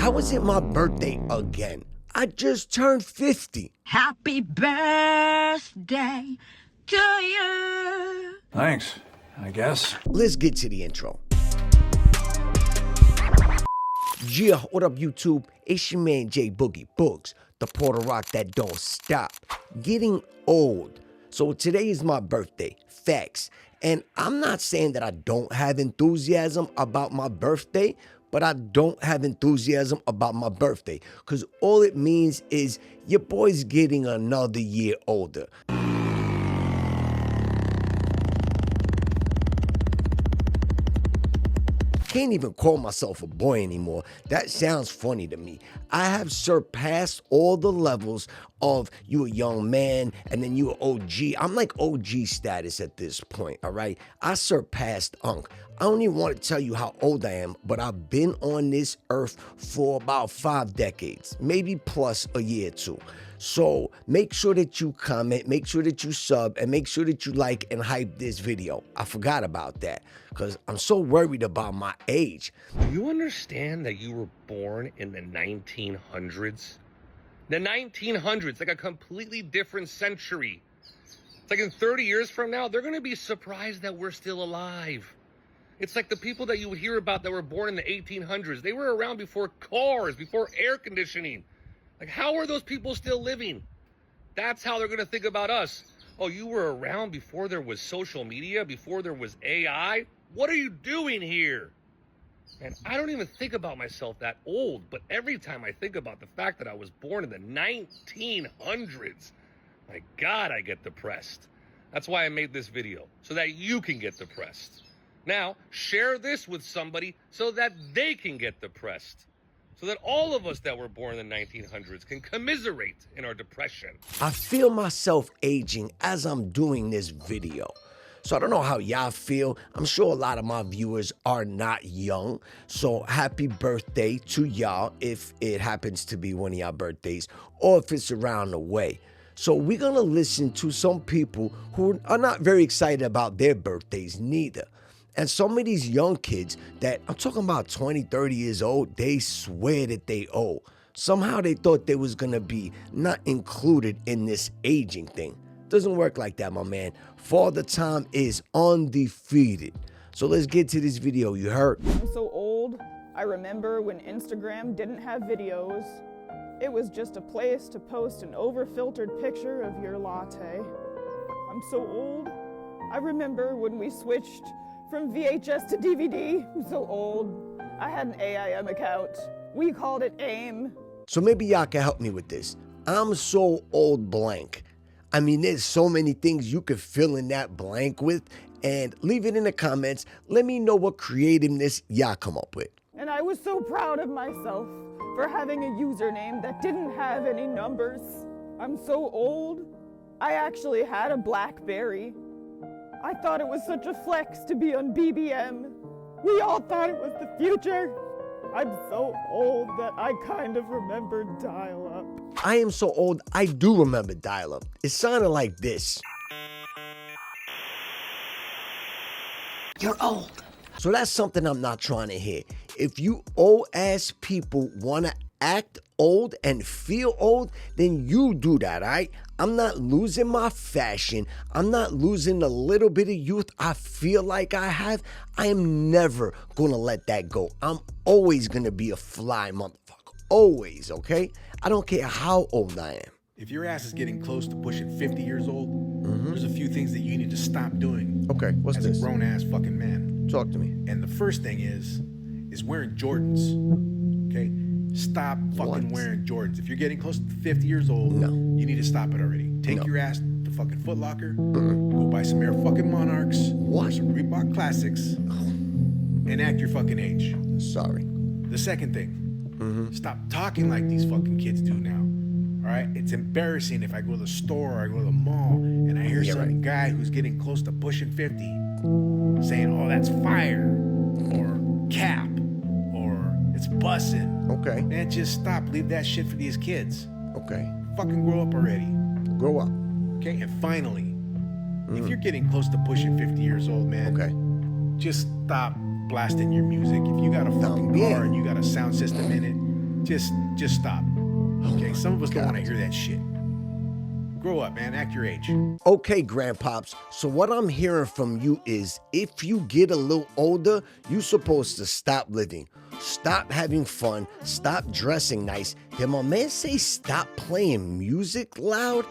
How is it my birthday again? I just turned 50. Happy birthday to you. Thanks, I guess. Let's get to the intro. Yeah, what up YouTube? It's your man J Boogie, Boogs, the Puerto Rock that don't stop. Getting old. So today is my birthday, facts. And I'm not saying that I don't have enthusiasm about my birthday, but I don't have enthusiasm about my birthday. Because all it means is your boy's getting another year older. Can't even call myself a boy anymore. That sounds funny to me. I have surpassed all the levels of you a young man and then you an OG. I'm like OG status at this point, all right? I surpassed Unc. I don't even want to tell you how old I am, but I've been on this earth for about 5 decades, maybe plus a year or two. So make sure that you comment, make sure that you sub, and make sure that you like and hype this video. I forgot about that because I'm so worried about my age. Do you understand that you were born in the 1900s? The 1900s, like a completely different century. It's like in 30 years from now, they're gonna be surprised that we're still alive. It's like the people that you would hear about that were born in the 1800s. They were around before cars, before air conditioning. Like, how are those people still living? That's how they're gonna think about us. Oh, you were around before there was social media, before there was AI? What are you doing here? And I don't even think about myself that old, but every time I think about the fact that I was born in the 1900s, my God, I get depressed. That's why I made this video, so that you can get depressed. Now, share this with somebody so that they can get depressed. So that all of us that were born in the 1900s can commiserate in our depression. I feel myself aging as I'm doing this video. So I don't know how y'all feel. I'm sure a lot of my viewers are not young. So happy birthday to y'all if it happens to be one of y'all birthdays or if it's around the way. So we're gonna listen to some people who are not very excited about their birthdays neither. And some of these young kids that I'm talking about 20, 30 years old, they swear that they old. Somehow they thought they was gonna be not included in this aging thing. Doesn't work like that, my man. Father Time is undefeated. So let's get to this video, you heard? I'm so old, I remember when Instagram didn't have videos. It was just a place to post an over-filtered picture of your latte. I'm so old, I remember when we switched from VHS to DVD. I'm so old. I had an AIM account. We called it AIM. So maybe y'all can help me with this. I'm so old blank. I mean, there's so many things you could fill in that blank with, and leave it in the comments. Let me know what creativeness y'all come up with. And I was so proud of myself for having a username that didn't have any numbers. I'm so old. I actually had a BlackBerry. I thought it was such a flex to be on BBM. We all thought it was the future. I'm so old that I kind of remember dial-up. I am so old, I do remember dial-up. It sounded like this. You're old. So that's something I'm not trying to hear. If you old-ass people want to act old and feel old, then you do that, all right? I'm not losing my fashion. I'm not losing the little bit of youth I feel like I have. I am never gonna let that go. I'm always gonna be a fly motherfucker. Always, okay? I don't care how old I am. If your ass is getting close to pushing 50 years old, there's a few things that you need to stop doing. Okay, what's as this? a grown-ass fucking man. Talk to me. And the first thing is wearing Jordans, okay? Stop fucking wearing Jordans. If you're getting close to 50 years old, you need to stop it already. Take your ass to fucking Foot Locker, go buy some Air fucking Monarchs, or some Reebok Classics, and act your fucking age. Sorry. The second thing, stop talking like these fucking kids do now. All right? It's embarrassing if I go to the store or I go to the mall and I hear some guy who's getting close to pushing 50 saying, oh, that's fire, or cap, or it's bussin'. Okay. Man, just stop. Leave that shit for these kids. Okay. Fucking grow up already. Grow up. Okay, and finally, if you're getting close to pushing 50 years old, man, just stop blasting your music. If you got a fucking car and you got a sound system in it, just stop. Okay, some of us don't want to hear that shit. Grow up, man. Act your age. Okay, Grandpops, so what I'm hearing from you is if you get a little older, you're supposed to stop living. Stop having fun. Stop dressing nice. Did my man say stop playing music loud?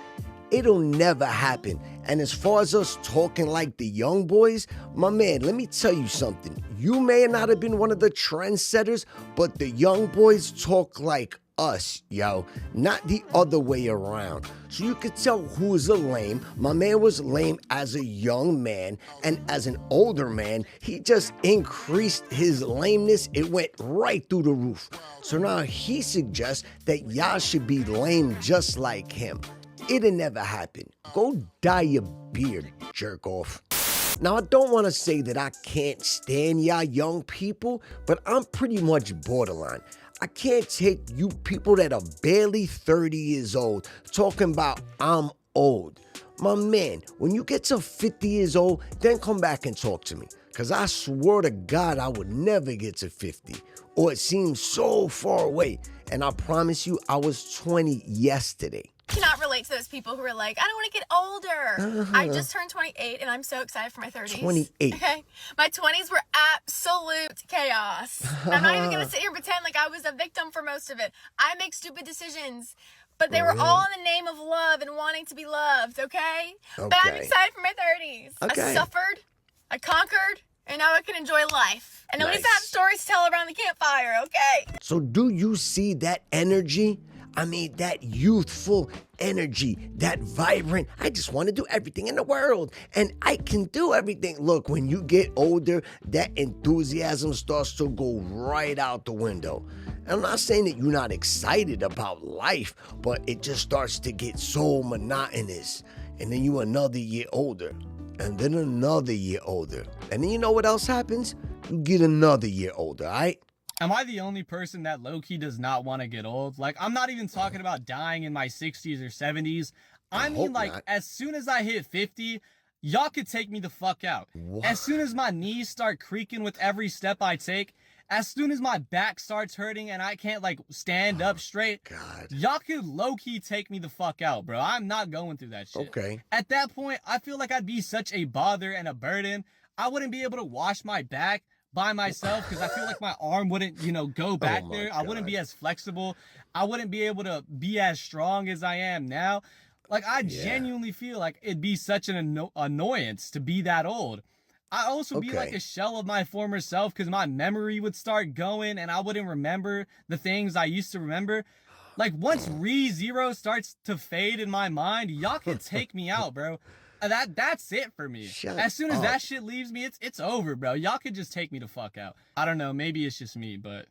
It'll never happen. And as far as us talking like the young boys, my man, let me tell you something. You may not have been one of the trendsetters, but the young boys talk like us, yo, not the other way around. So you could tell who's a lame. My man was lame as a young man, and as an older man, he just increased his lameness. It went right through the roof. So now he suggests that y'all should be lame just like him. It'll never happen. Go dye your beard, jerk off. Now, I don't want to say that I can't stand y'all young people, but I'm pretty much borderline. I can't take you people that are barely 30 years old talking about I'm old. My man, when you get to 50 years old, then come back and talk to me. Because I swear to God, I would never get to 50. Or it seems so far away. And I promise you, I was 20 yesterday. Cannot relate to those people who are like, I don't want to get older. I just turned 28 and I'm so excited for my 30s. 28. Okay. My 20s were absolute chaos. And I'm not even going to sit here and pretend like I was a victim for most of it. I make stupid decisions, but they were all in the name of love and wanting to be loved, okay? But I'm excited for my 30s. Okay. I suffered, I conquered, and now I can enjoy life. And at least I have stories to tell around the campfire, okay? So do you see that energy? I mean, that youthful energy, that vibrant, I just want to do everything in the world. And I can do everything. Look, when you get older, that enthusiasm starts to go right out the window. And I'm not saying that you're not excited about life, but it just starts to get so monotonous. And then you another year older. And then another year older. And then you know what else happens? You get another year older, all right? Am I the only person that low-key does not want to get old? Like, I'm not even talking about dying in my 60s or 70s. I mean, like, as soon as I hit 50, y'all could take me the fuck out. What? As soon as my knees start creaking with every step I take, as soon as my back starts hurting and I can't, like, stand up straight, y'all could low-key take me the fuck out, bro. I'm not going through that shit. Okay. At that point, I feel like I'd be such a bother and a burden. I wouldn't be able to wash my back by myself because I feel like my arm wouldn't, you know, go back there. I wouldn't be as flexible. I wouldn't be able to be as strong as I am now. Like, I genuinely feel like it'd be such an annoyance to be that old. I'd also be like a shell of my former self because my memory would start going and I wouldn't remember the things I used to remember. Like, once ReZero starts to fade in my mind, y'all can take me out, bro. That's it for me. As soon as that shit leaves me, it's over, bro. Y'all could just take me the fuck out. I don't know. Maybe it's just me, but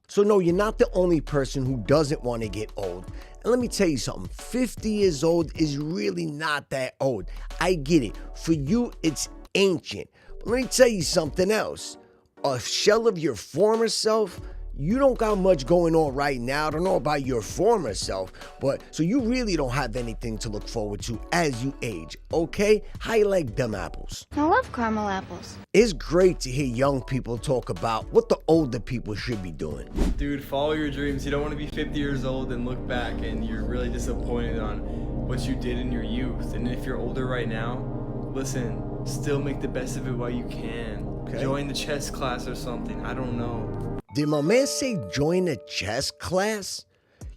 So no, you're not the only person who doesn't want to get old. And let me tell you something. 50 years old is really not that old. I get it. For you, it's ancient. But let me tell you something else. A shell of your former self, you don't got much going on right now. I don't know about your former self, but so you really don't have anything to look forward to as you age, okay? How you like them apples? I love caramel apples. It's great to hear young people talk about what the older people should be doing. Dude, follow your dreams. You don't want to be 50 years old and look back and you're really disappointed on what you did in your youth. And if you're older right now, listen, still make the best of it while you can. Join the chess class or something. I don't know. Did my man say join a chess class?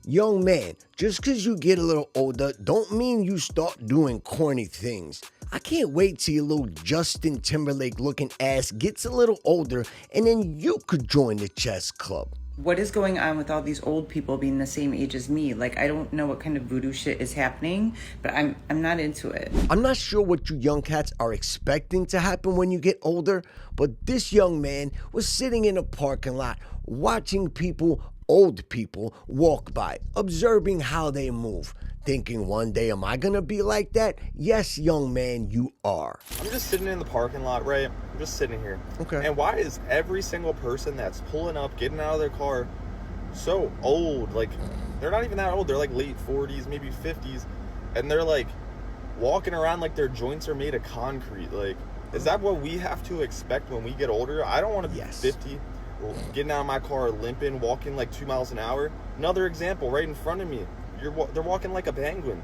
Young man, just because you get a little older don't mean you start doing corny things. I can't wait till your little Justin Timberlake looking ass gets a little older and then you could join the chess club. What is going on with all these old people being the same age as me? Like, I don't know what kind of voodoo shit is happening, but I'm not into it. I'm not sure what you young cats are expecting to happen when you get older, but this young man was sitting in a parking lot watching people, old people, walk by, observing how they move, thinking one day, am I gonna be like that? Yes, young man, you are. I'm just sitting in the parking lot, right? I'm just sitting here. Okay. And why is every single person that's pulling up, getting out of their car, so old? Like, they're not even that old. They're like late 40s, maybe 50s. And they're like walking around like their joints are made of concrete. Like, is that what we have to expect when we get older? I don't want to be 50. getting out of my car, limping, walking like 2 miles an hour. Another example right in front of me. They're walking like a penguin.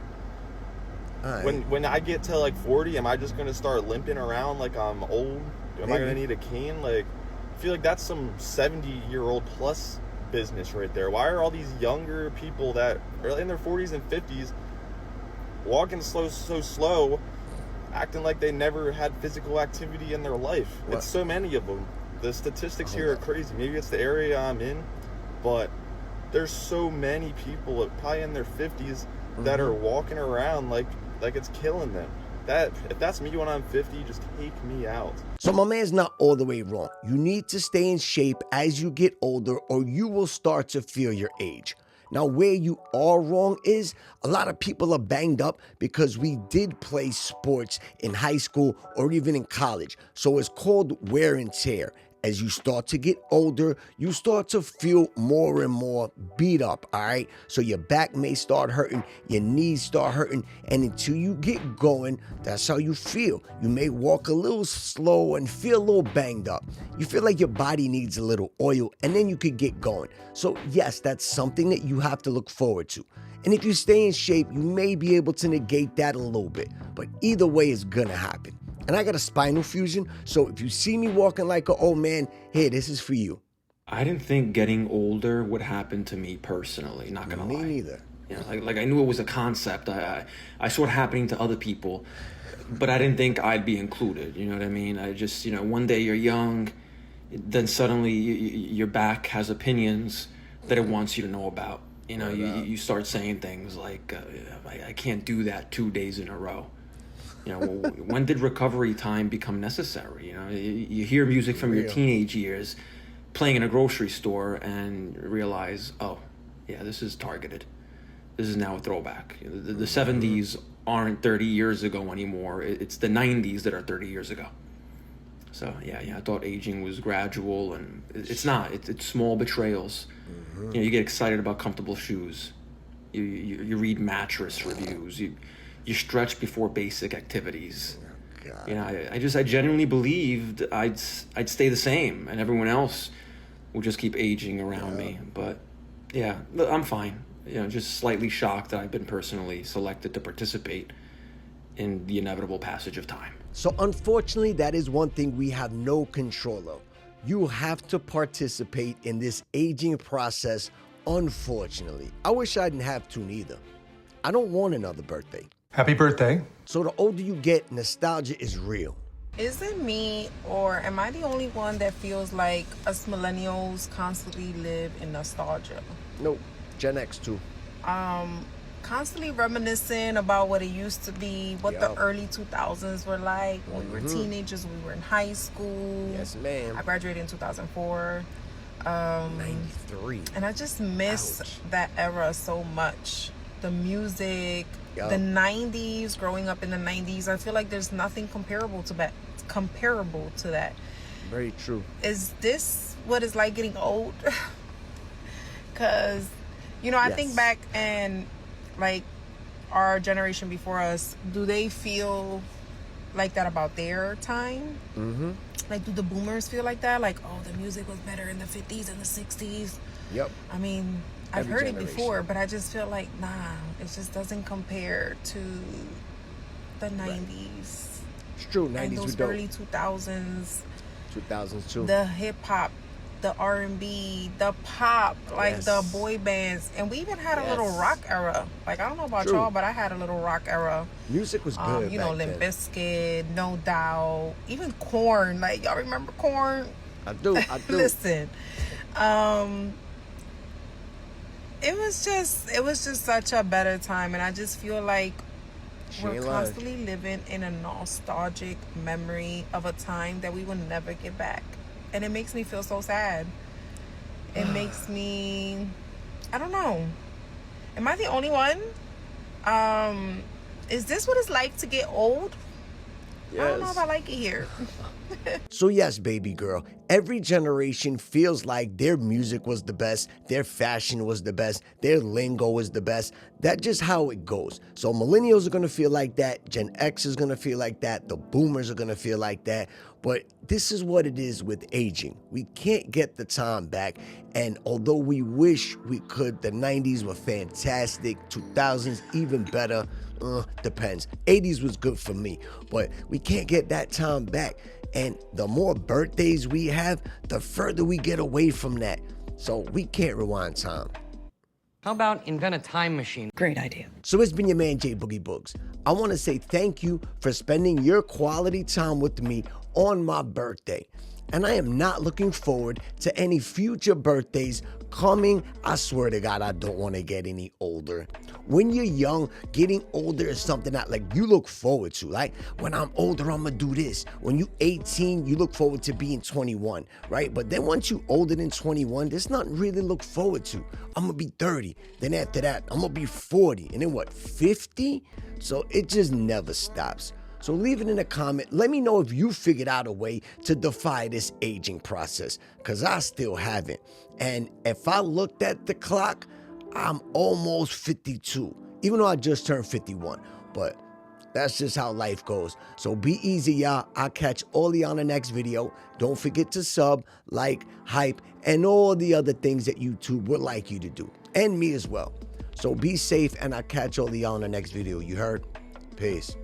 When I get to like 40, am I just gonna start limping around like I'm old? Am I gonna need a cane? Like, I feel like that's some 70-year-old plus business right there. Why are all these younger people that are in their 40s and 50s walking so slow, acting like they never had physical activity in their life? What? It's so many of them. The statistics here are crazy. Maybe it's the area I'm in, but there's so many people probably in their 50s that are walking around like it's killing them. If that's me when I'm 50, just take me out. So my man's not all the way wrong. You need to stay in shape as you get older, or you will start to feel your age. Now, where you are wrong is a lot of people are banged up because we did play sports in high school or even in college. So it's called wear and tear. As you start to get older, you start to feel more and more beat up, all right? So your back may start hurting, your knees start hurting, and until you get going, that's how you feel. You may walk a little slow and feel a little banged up. You feel like your body needs a little oil, and then you could get going. So yes, that's something that you have to look forward to. And if you stay in shape, you may be able to negate that a little bit, but either way, it's gonna happen. And I got a spinal fusion, so if you see me walking like an old man, hey, this is for you. I didn't think getting older would happen to me personally, not gonna lie. Me neither. You know, like I knew it was a concept. I saw it happening to other people, but I didn't think I'd be included. You know what I mean? I just, one day you're young, then suddenly your back has opinions that it wants you to know about. You start saying things like, I can't do that 2 days in a row. When did recovery time become necessary? You hear music from your teenage years playing in a grocery store and realize, oh, yeah, this is targeted. This is now a throwback. The 70s aren't 30 years ago anymore. It's the 90s that are 30 years ago. So, yeah, I thought aging was gradual, and it's not. It's small betrayals. You get excited about comfortable shoes. You read mattress reviews. You stretch before basic activities. I genuinely believed I'd stay the same, and everyone else would just keep aging around me. But yeah, I'm fine. Just slightly shocked that I've been personally selected to participate in the inevitable passage of time. So unfortunately, that is one thing we have no control of. You have to participate in this aging process, unfortunately. I wish I didn't have to neither. I don't want another birthday. Happy birthday. So the older you get, nostalgia is real. Is it me, or am I the only one that feels like us millennials constantly live in nostalgia? Nope, Gen X too. Constantly reminiscing about what it used to be, what the early 2000s were like. When we were teenagers, we were in high school. Yes, ma'am. I graduated in 2004. 93. And I just miss that era so much. The music, the 90s, growing up in the 90s, I feel like there's nothing comparable to that. Very true. Is this what it's like getting old? Because, I think back and like our generation before us, do they feel like that about their time? Mm-hmm. Like, do the boomers feel like that? Like, oh, the music was better in the 50s and the 60s? Yep. I mean, I've heard it before, but I just feel like, nah, it just doesn't compare to the 90s. It's true, 90s and those were dope. early 2000s. 2000s too. The hip-hop, the R&B, the pop, like the boy bands. And we even had a little rock era. Like, I don't know about y'all, but I had a little rock era. Music was good Limp Bizkit, No Doubt, even Korn. Like, y'all remember Korn? I do. Listen. It was just such a better time, and I just feel like we're constantly living in a nostalgic memory of a time that we will never get back. And it makes me feel so sad. It makes me, I don't know. Am I the only one? Is this what it's like to get old? Yes. I don't know if I like it here. So yes, baby girl, every generation feels like their music was the best, their fashion was the best, their lingo was the best. That's just how it goes. So millennials are gonna feel like that, Gen X is gonna feel like that, the boomers are gonna feel like that. But this is what it is with aging. We can't get the time back. And although we wish we could, the 90s were fantastic, 2000s even better, depends. 80s was good for me, but we can't get that time back. And the more birthdays we have, the further we get away from that. So we can't rewind time. How about invent a time machine? Great idea. So it's been your man, J Boogie Boogs. I want to say thank you for spending your quality time with me on my birthday. And I am not looking forward to any future birthdays coming. I swear to God, I don't want to get any older. When you're young, getting older is something that like you look forward to. Like when I'm older, I'm gonna do this. When you 18, you look forward to being 21, right? But then once you older than 21, there's nothing really to look forward to. I'm gonna be 30. Then after that, I'm gonna be 40. And then what, 50? So it just never stops. So leave it in a comment. Let me know if you figured out a way to defy this aging process, because I still haven't. And if I looked at the clock, I'm almost 52, even though I just turned 51. But that's just how life goes. So be easy, y'all. I'll catch all of y'all on the next video. Don't forget to sub, like, hype, and all the other things that YouTube would like you to do. And me as well. So be safe, and I'll catch all of y'all on the next video. You heard? Peace.